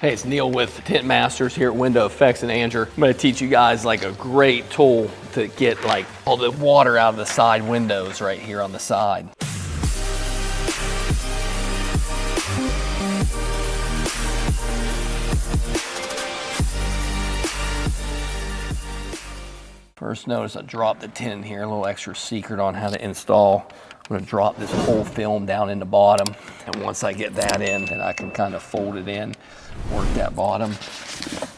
Hey, it's Neil with Tint Masters here at WindowEffects in Andrew. I'm going to teach you guys like a great tool to get like all the water out of the side windows right here on the side. First, notice I dropped the tin here, a little extra secret on how to install. I'm going to drop this whole film down in the bottom, and once I get that in, then I can kind of fold it in, work that bottom.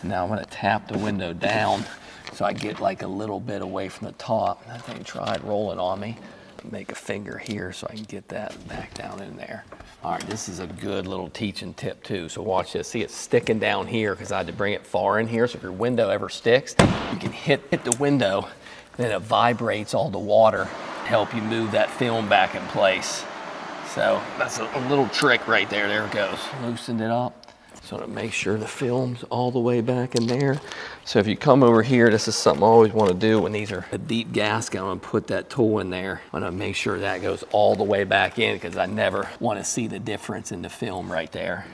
Now I'm going to tap the window down so I get like a little bit away from the top. That thing tried rolling on me. Make a finger here so I can get that back down in there. All right, this is a good little teaching tip too. So watch this. See, it's sticking down here because I had to bring it far in here. So if your window ever sticks, you can hit the window, then it vibrates all the water to help you move that film back in place. So that's a little trick right there. There it goes. Loosened it up. So to make sure the film's all the way back in there. So if you come over here, this is something I always want to do when these are a deep gasket. I'm going to put that tool in there. I'm going to make sure that goes all the way back in because I never want to see the difference in the film right there.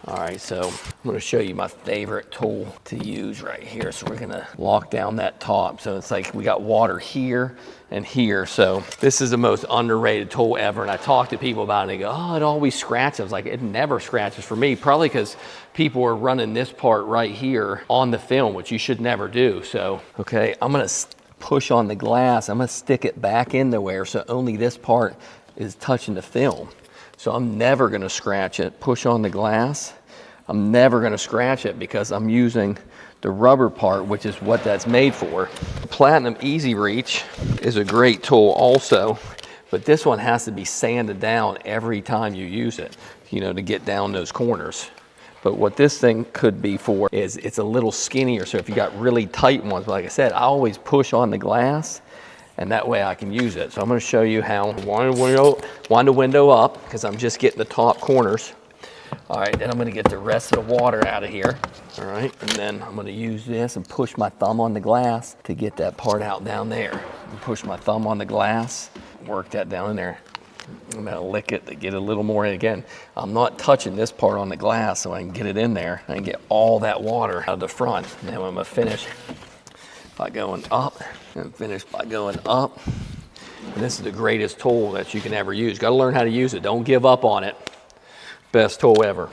All right, so I'm going to show you my favorite tool to use right here. So we're going to lock down that top. So it's like we got water here and here. So this is the most underrated tool ever. And I talk to people about it and they go, oh, it always scratches. I was like, it never scratches for me. Probably because people are running this part right here on the film, which you should never do. So, okay, I'm going to push on the glass. I'm going to stick it back in there so only this part is touching the film. So I'm never going to scratch it. Push on the glass. I'm never going to scratch it because I'm using the rubber part, which is what that's made for. Platinum Easy Reach is a great tool also, but this one has to be sanded down every time you use it, you know, to get down those corners. But what this thing could be for is it's a little skinnier. So if you got really tight ones, like I said, I always push on the glass and that way I can use it. So I'm going to show you how to wind the window up because I'm just getting the top corners. All right, then I'm going to get the rest of the water out of here. All right, and then I'm going to use this and push my thumb on the glass to get that part out down there. And push my thumb on the glass, work that down in there. I'm going to lick it to get a little more in. Again, I'm not touching this part on the glass so I can get it in there. I can get all that water out of the front. And then I'm going to finish by going up and finish by going up. And this is the greatest tool that you can ever use. Got to learn how to use it. Don't give up on it. Best tool ever.